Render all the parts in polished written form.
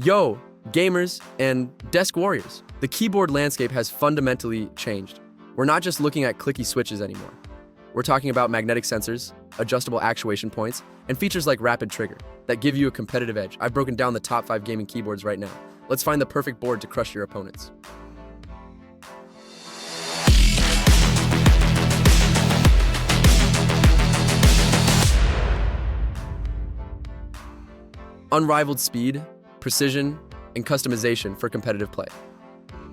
Yo, gamers and desk warriors. The keyboard landscape has fundamentally changed. We're not just looking at clicky switches anymore. We're talking about magnetic sensors, adjustable actuation points, and features like rapid trigger that give you a competitive edge. I've broken down the top 5 gaming keyboards right now. Let's find the perfect board to crush your opponents. Unrivaled speed, precision, and customization for competitive play.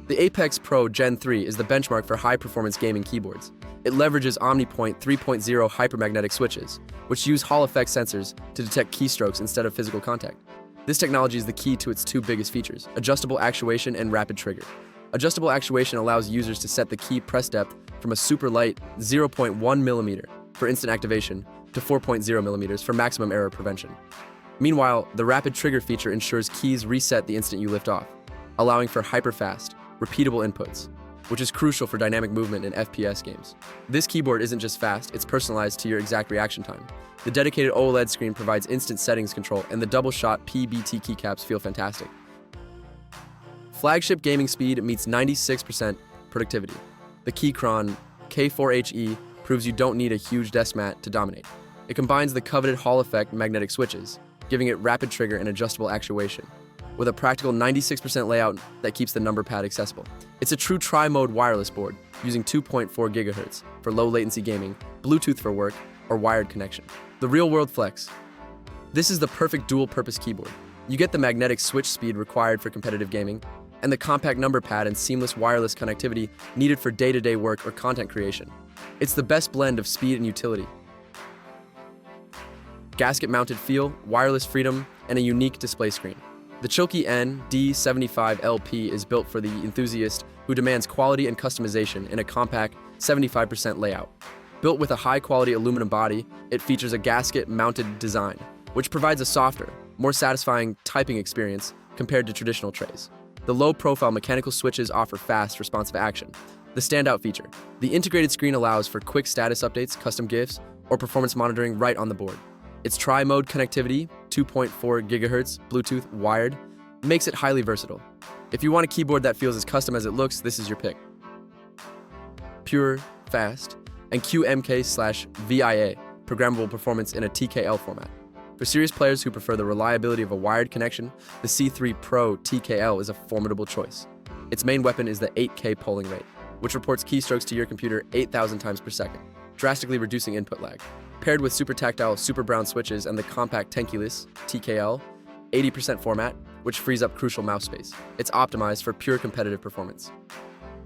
The Apex Pro Gen 3 is the benchmark for high-performance gaming keyboards. It leverages OmniPoint 3.0 hypermagnetic switches, which use Hall effect sensors to detect keystrokes instead of physical contact. This technology is the key to its two biggest features, adjustable actuation and rapid trigger. Adjustable actuation allows users to set the key press depth from a super light 0.1 mm for instant activation to 4.0 mm for maximum error prevention. Meanwhile, the rapid trigger feature ensures keys reset the instant you lift off, allowing for hyper-fast, repeatable inputs, which is crucial for dynamic movement in FPS games. This keyboard isn't just fast, it's personalized to your exact reaction time. The dedicated OLED screen provides instant settings control, and the double-shot PBT keycaps feel fantastic. Flagship gaming speed meets 96% productivity. The Keychron K4 HE proves you don't need a huge desk mat to dominate. It combines the coveted Hall effect magnetic switches, giving it rapid trigger and adjustable actuation, with a practical 96% layout that keeps the number pad accessible. It's a true tri-mode wireless board, using 2.4 GHz for low latency gaming, Bluetooth for work, or wired connection. The real-world flex. This is the perfect dual-purpose keyboard. You get the magnetic switch speed required for competitive gaming, and the compact number pad and seamless wireless connectivity needed for day-to-day work or content creation. It's the best blend of speed and utility. Gasket-mounted feel, wireless freedom, and a unique display screen. The Chilkey ND75 LP is built for the enthusiast who demands quality and customization in a compact 75% layout. Built with a high-quality aluminum body, it features a gasket-mounted design, which provides a softer, more satisfying typing experience compared to traditional trays. The low-profile mechanical switches offer fast, responsive action. The standout feature. The integrated screen allows for quick status updates, custom GIFs, or performance monitoring right on the board. Its tri-mode connectivity, 2.4 GHz, Bluetooth, wired, makes it highly versatile. If you want a keyboard that feels as custom as it looks, this is your pick. Pure, fast, and QMK/VIA, programmable performance in a TKL format. For serious players who prefer the reliability of a wired connection, the C3 Pro TKL is a formidable choice. Its main weapon is the 8K polling rate, which reports keystrokes to your computer 8,000 times per second, drastically reducing input lag. Paired with super tactile Super Brown switches and the compact Tenkeyless TKL 80% format, which frees up crucial mouse space. It's optimized for pure competitive performance.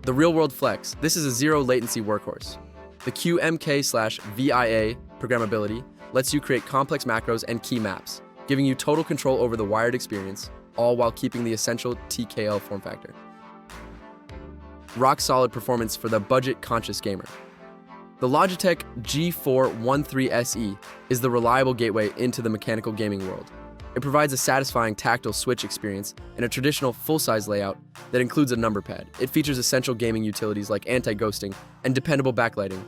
The real-world flex. This is a zero-latency workhorse. The QMK/VIA programmability lets you create complex macros and key maps, giving you total control over the wired experience, all while keeping the essential TKL form factor. Rock-solid performance for the budget-conscious gamer. The Logitech G413 SE is the reliable gateway into the mechanical gaming world. It provides a satisfying tactile switch experience in a traditional full-size layout that includes a number pad. It features essential gaming utilities like anti-ghosting and dependable backlighting,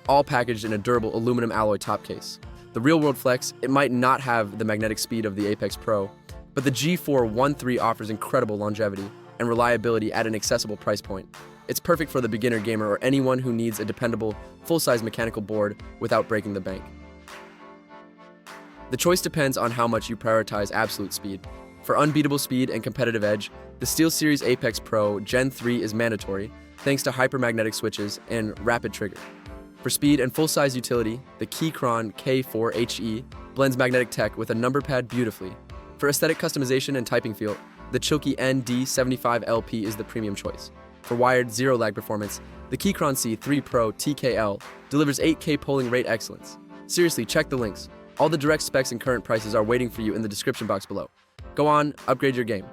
all packaged in a durable aluminum alloy top case. The real-world flex, it might not have the magnetic speed of the Apex Pro, but the G413 offers incredible longevity and reliability at an accessible price point. It's perfect for the beginner gamer or anyone who needs a dependable, full-size mechanical board without breaking the bank. The choice depends on how much you prioritize absolute speed. For unbeatable speed and competitive edge, the SteelSeries Apex Pro Gen 3 is mandatory thanks to hypermagnetic switches and rapid trigger. For speed and full-size utility, the Keychron K4 HE blends magnetic tech with a number pad beautifully. For aesthetic customization and typing feel, the Chilkey ND75 LP is the premium choice. For wired, zero-lag performance, the Keychron C3 Pro TKL delivers 8K polling rate excellence. Seriously, check the links. All the direct specs and current prices are waiting for you in the description box below. Go on, upgrade your game.